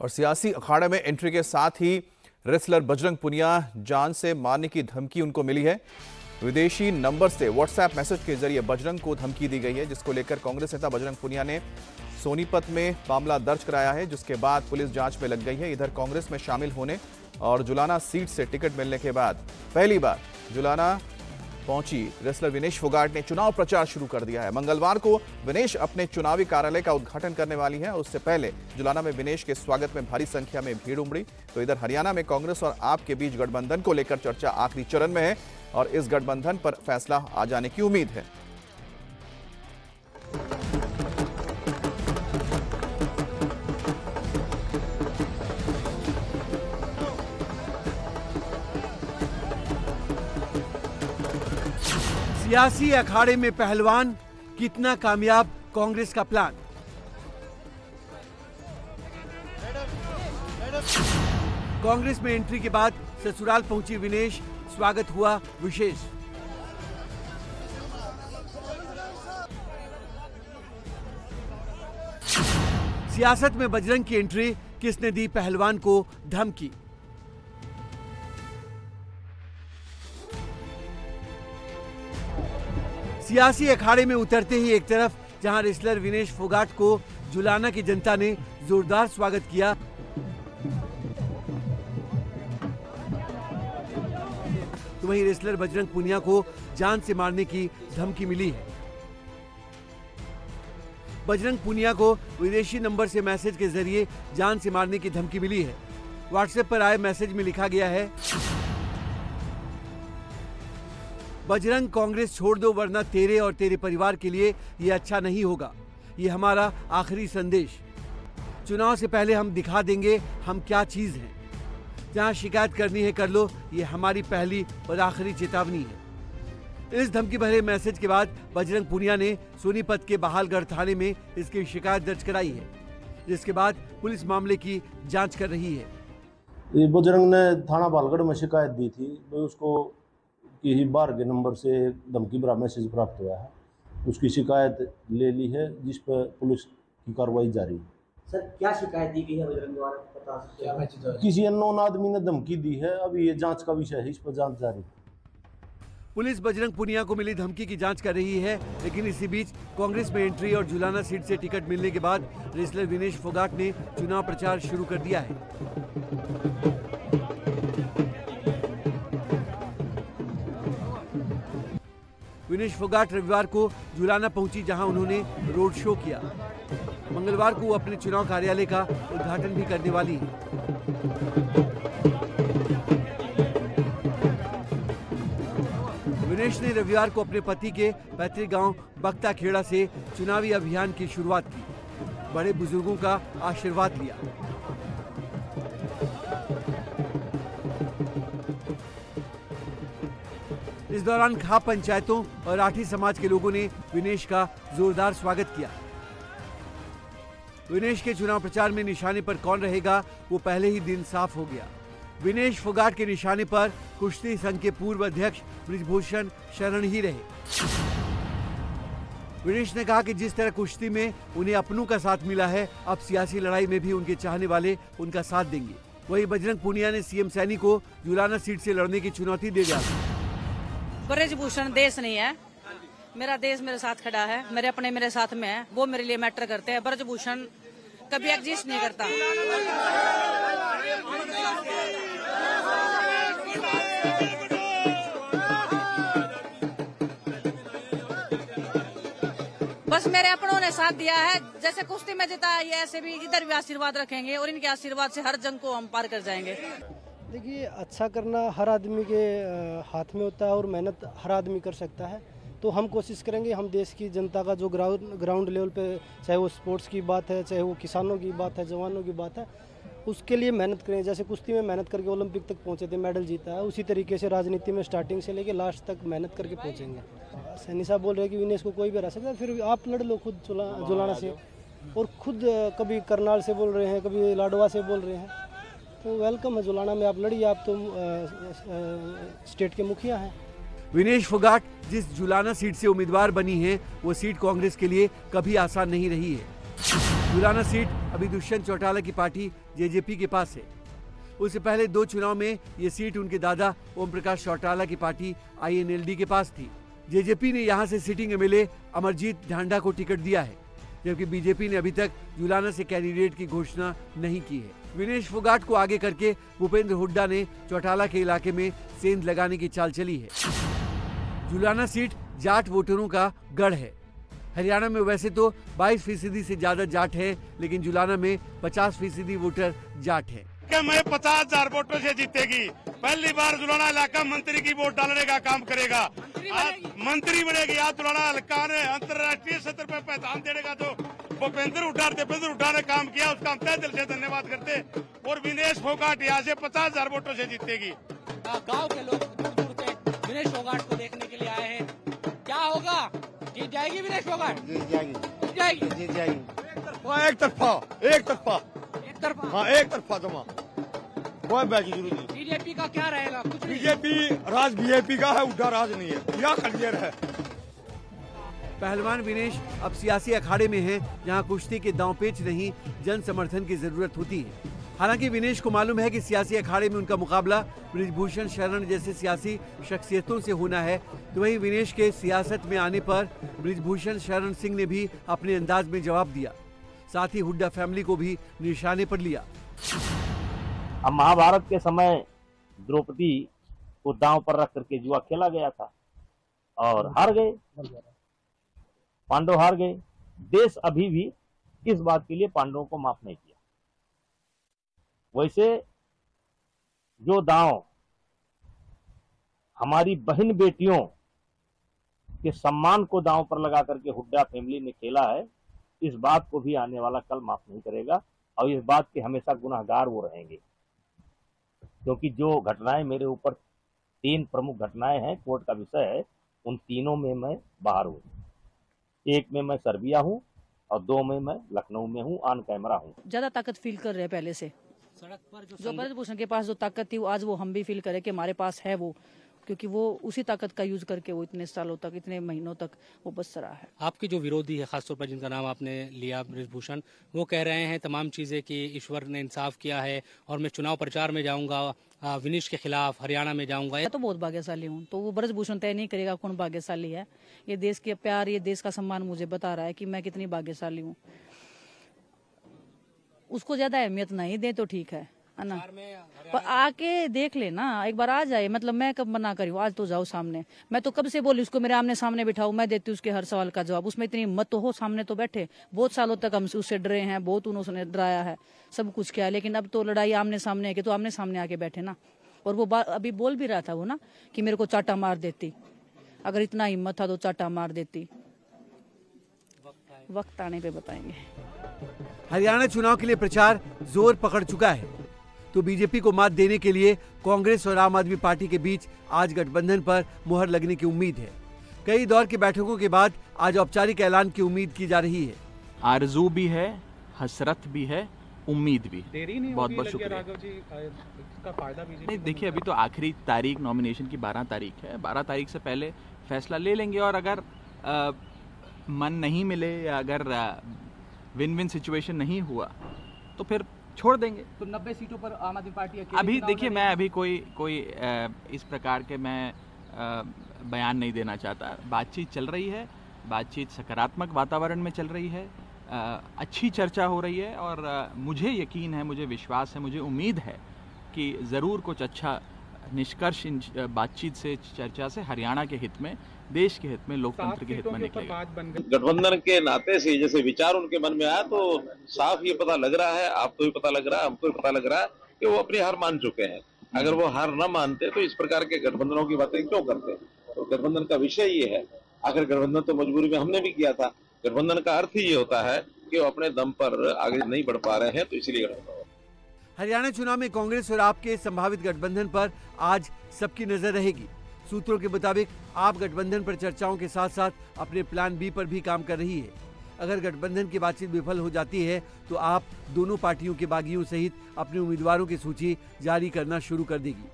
और सियासी अखाड़े में एंट्री के साथ ही रेसलर बजरंग पुनिया जान से मारने की धमकी उनको मिली है। विदेशी नंबर से व्हाट्सएप मैसेज के जरिए बजरंग को धमकी दी गई है, जिसको लेकर कांग्रेस नेता बजरंग पुनिया ने सोनीपत में मामला दर्ज कराया है, जिसके बाद पुलिस जांच में लग गई है। इधर कांग्रेस में शामिल होने और जुलाना सीट से टिकट मिलने के बाद पहली बार जुलाना पहुंची रेसलर विनेश फोगाट ने चुनाव प्रचार शुरू कर दिया है। मंगलवार को विनेश अपने चुनावी कार्यालय का उद्घाटन करने वाली हैं और उससे पहले जुलाना में विनेश के स्वागत में भारी संख्या में भीड़ उमड़ी। तो इधर हरियाणा में कांग्रेस और आप के बीच गठबंधन को लेकर चर्चा आखिरी चरण में है और इस गठबंधन पर फैसला आ जाने की उम्मीद है। सियासी अखाड़े में पहलवान, कितना कामयाब कांग्रेस का प्लान। कांग्रेस में एंट्री के बाद ससुराल पहुंची विनेश, स्वागत हुआ विशेष। सियासत में बजरंग की एंट्री, किसने दी पहलवान को धमकी। सियासी अखाड़े में उतरते ही एक तरफ जहां रेसलर विनेश फोगाट को जुलाना की जनता ने जोरदार स्वागत किया, तो वहीं रेसलर बजरंग पुनिया को जान से मारने की धमकी मिली है। बजरंग पुनिया को विदेशी नंबर से मैसेज के जरिए जान से मारने की धमकी मिली है। व्हाट्सएप पर आए मैसेज में लिखा गया है, बजरंग कांग्रेस छोड़ दो वरना तेरे और तेरे परिवार के लिए ये अच्छा नहीं होगा। ये हमारा आखिरी संदेश। चुनाव से पहले हम दिखा देंगे हम क्या चीज हैं। जहां शिकायत करनी है कर लो, ये हमारी पहली और आखिरी चेतावनी है। इस धमकी भरे मैसेज के बाद बजरंग पुनिया ने सोनीपत के बहालगढ़ थाने में इसकी शिकायत दर्ज कराई है, जिसके बाद पुलिस मामले की जांच कर रही है। बजरंग ने थाना बहालगढ़ में शिकायत दी थी, उसको किसी बाहर के नंबर से धमकी भरा मैसेज प्राप्त हुआ है। उसकी शिकायत ले ली है, जिस पर पुलिस की कार्रवाई जारी है। सर, क्या शिकायत दी गई है बजरंग द्वारा, बता सकते हैं? किसी अननोन आदमी ने धमकी दी है। अभी ये जांच का विषय है, इस पर जांच जारी है। पुलिस बजरंग पुनिया को मिली धमकी की जांच कर रही है, लेकिन इसी बीच कांग्रेस में एंट्री और जुलाना सीट से टिकट मिलने के बाद रेसलर विनेश फोगाट ने चुनाव प्रचार शुरू कर दिया है। विनेश फोगाट रविवार को जुलाना पहुंची, जहां उन्होंने रोड शो किया। मंगलवार को वो अपने चुनाव कार्यालय का उद्घाटन भी करने वाली है। विनेश ने रविवार को अपने पति के पैतृक गांव बख्ता खेड़ा से चुनावी अभियान की शुरुआत की। बड़े बुजुर्गों का आशीर्वाद लिया। इस दौरान खाप पंचायतों और राठी समाज के लोगों ने विनेश का जोरदार स्वागत किया। विनेश के चुनाव प्रचार में निशाने पर कौन रहेगा, वो पहले ही दिन साफ हो गया। विनेश फोगाट के निशाने पर कुश्ती संघ के पूर्व अध्यक्ष बृजभूषण शरण ही रहे। विनेश ने कहा कि जिस तरह कुश्ती में उन्हें अपनों का साथ मिला है, अब सियासी लड़ाई में भी उनके चाहने वाले उनका साथ देंगे। वहीं बजरंग पुनिया ने सीएम सैनी को जुलाना सीट से लड़ने की चुनौती दे दिया। बृजभूषण देश नहीं है, मेरा देश मेरे साथ खड़ा है, मेरे अपने मेरे साथ में है, वो मेरे लिए मैटर करते हैं। बृजभूषण कभी एग्जिस्ट नहीं करता। बस मेरे अपनों ने साथ दिया है, जैसे कुश्ती में जीता है, ऐसे भी इधर भी आशीर्वाद रखेंगे और इनके आशीर्वाद से हर जंग को हम पार कर जाएंगे। देखिए, अच्छा करना हर आदमी के हाथ में होता है और मेहनत हर आदमी कर सकता है। तो हम कोशिश करेंगे, हम देश की जनता का जो ग्राउंड लेवल पे, चाहे वो स्पोर्ट्स की बात है, चाहे वो किसानों की बात है, जवानों की बात है, उसके लिए मेहनत करें। जैसे कुश्ती में मेहनत करके ओलंपिक तक पहुंचे थे, मेडल जीता है, उसी तरीके से राजनीति में स्टार्टिंग से लेके लास्ट तक मेहनत करके पहुंचेंगे। सैनी साहब बोल रहे हैं कि विनेश को कोई भी हरा सकता है, फिर आप लड़ लो खुद जुलाना से, और खुद कभी करनाल से बोल रहे हैं, कभी लाडवा से बोल रहे हैं, तो वेलकम है जुलाना में, आप लड़िए। आप तो स्टेट के मुखिया हैं। विनेश फोगाट जिस जुलाना सीट से उम्मीदवार बनी हैं, वो सीट कांग्रेस के लिए कभी आसान नहीं रही है। जुलाना सीट अभी दुष्यंत चौटाला की पार्टी जेजेपी के पास है। उससे पहले 2 चुनाव में ये सीट उनके दादा ओम प्रकाश चौटाला की पार्टी INLD के पास थी। जेजेपी ने यहां से सिटिंग एमएलए अमरजीत ढांडा को टिकट दिया है, जबकि बीजेपी ने अभी तक जुलाना से कैंडिडेट की घोषणा नहीं की है। विनेश फोगाट को आगे करके भूपेंद्र हुड्डा ने चौटाला के इलाके में सेंध लगाने की चाल चली है। जुलाना सीट जाट वोटरों का गढ़ है। हरियाणा में वैसे तो 22% से ज्यादा जाट है, लेकिन जुलाना में 50% वोटर जाट है। मैं 50,000 वोटों से जीतेगी। पहली बार जुलाना इलाका मंत्री की वोट डालने का काम करेगा। मंत्री बनेगी। आज जुलाना हल्का ने अंतर्राष्ट्रीय स्तर पर पहचान देने का जो भूपेंद्र हुड्डा ने काम किया, उसका हम तहे दिल से धन्यवाद करते। और विनेश फोगाट यहाँ से 50,000 वोटों से जीतेगी। गांव के लोग दूर दूर से विनेश फोगाट को देखने के लिए आए हैं। क्या होगा? जीत जाएगी विनेश फोगाट? जीत जाएगी। एक तरफा जमा। बीजेपी का क्या रहेगा? कुछ बीजेपी राज बीजेपी का है, हुड्डा राज नहीं है, या क्लियर है। पहलवान विनेश अब सियासी अखाड़े में हैं, जहां कुश्ती के दांवपेच नहीं, जन समर्थन की जरूरत होती है। हालांकि विनेश को मालूम है कि सियासी अखाड़े में उनका मुकाबला बृजभूषण शरण जैसे सियासी शख्सियतों से होना है, तो वहीं विनेश के सियासत में आने पर बृजभूषण शरण सिंह ने भी अपने अंदाज में जवाब दिया। साथ ही हुड्डा फैमिली को भी निशाने पर लिया। अब महाभारत के समय द्रौपदी को दांव पर रख करके जुआ खेला गया था और हार गए, पांडव हार गए। देश अभी भी इस बात के लिए पांडवों को माफ नहीं किया। वैसे जो दांव हमारी बहन बेटियों के सम्मान को दांव पर लगा करके हुड्डा फैमिली ने खेला है, इस बात को भी आने वाला कल माफ नहीं करेगा और इस बात के हमेशा गुनाहगार वो रहेंगे। क्योंकि जो घटनाएं मेरे ऊपर 3 प्रमुख घटनाएं हैं, कोर्ट का विषय है, उन तीनों में मैं बाहर हूँ। 1 में मैं सर्बिया हूँ और 2 में मैं लखनऊ में हूँ, ऑन कैमरा हूँ। ज्यादा ताकत फील कर रहे हैं पहले से। सड़क पर जो बृजभूषण के पास जो ताकत थी, वो आज वो हम भी फील करें कि हमारे पास है वो, क्योंकि वो उसी ताकत का यूज करके वो इतने सालों तक, इतने महीनों तक वो बच रहा है। आपके जो विरोधी है, खासतौर पर जिनका नाम आपने लिया बृजभूषण, वो कह रहे हैं तमाम चीजें कि ईश्वर ने इंसाफ किया है और मैं चुनाव प्रचार में जाऊंगा, विनेश के खिलाफ हरियाणा में जाऊंगा। मैं तो बहुत भाग्यशाली हूँ, तो वो बृजभूषण तय नहीं करेगा कौन भाग्यशाली है। ये देश के प्यार, ये देश का सम्मान मुझे बता रहा है कि मैं कितनी भाग्यशाली हूँ। उसको ज्यादा अहमियत नहीं दे तो ठीक है ना, पर आके देख लेना, एक बार आ जाए। मतलब मैं कब मना करी हूँ? आज तो जाओ सामने। मैं तो कब से बोली उसको मेरे आमने सामने बिठाओ, मैं देती हूँ उसके हर सवाल का जवाब। उसमें इतनी हिम्मत तो हो, सामने तो बैठे। बहुत सालों तक हम उससे डरे हैं, बहुत उन्होंने डराया है, सब कुछ किया, लेकिन अब तो लड़ाई आमने सामने है कि तो आमने सामने आके बैठे ना। और वो अभी बोल भी रहा था वो ना कि मेरे को चाटा मार देती, अगर इतना हिम्मत था तो चाटा मार देती। वक्त आने पे बताएंगे। हरियाणा चुनाव के लिए प्रचार जोर पकड़ चुका है, तो बीजेपी को मात देने के लिए कांग्रेस और आम आदमी पार्टी के बीच आज गठबंधन पर मुहर लगने की उम्मीद है। कई दौर की बैठकों के बाद आज औपचारिक ऐलान की उम्मीद की जा रही है। आरजू भी है, हसरत भी है, उम्मीद भी। बहुत बहुत शुक्रिया। नहीं, देखिए अभी तो आखिरी तारीख नॉमिनेशन की 12 तारीख है। 12 तारीख से पहले फैसला ले लेंगे और अगर मन नहीं मिले या अगर विन विन सिचुएशन नहीं हुआ तो फिर छोड़ देंगे। तो 90 सीटों पर आम आदमी पार्टी अभी देखिए, मैं अभी कोई इस प्रकार के मैं बयान नहीं देना चाहता। बातचीत चल रही है, बातचीत सकारात्मक वातावरण में चल रही है, अच्छी चर्चा हो रही है और मुझे यकीन है, मुझे विश्वास है, मुझे उम्मीद है कि ज़रूर कुछ अच्छा निष्कर्ष इन बातचीत से, चर्चा से हरियाणा के हित में, देश के हित में, लोकतंत्र के हित में निकलेगा। गठबंधन के नाते से जैसे विचार उनके मन में आया तो साफ ये पता लग रहा है, आपको भी पता लग रहा है, हमको भी पता लग रहा है कि वो अपनी हार मान चुके हैं। अगर वो हार न मानते तो इस प्रकार के गठबंधनों की बातें क्यों करते? तो गठबंधन का विषय ये है, आखिर गठबंधन तो मजबूरी में हमने भी किया था। गठबंधन का अर्थ ही ये होता है कि वो अपने दम पर आगे नहीं बढ़ पा रहे हैं, तो इसलिए गठबंधन। हरियाणा चुनाव में कांग्रेस और आप के संभावित गठबंधन पर आज सबकी नजर रहेगी। सूत्रों के मुताबिक आप गठबंधन पर चर्चाओं के साथ साथ अपने प्लान बी पर भी काम कर रही है। अगर गठबंधन की बातचीत विफल हो जाती है तो आप दोनों पार्टियों के बागियों सहित अपने उम्मीदवारों की सूची जारी करना शुरू कर देगी।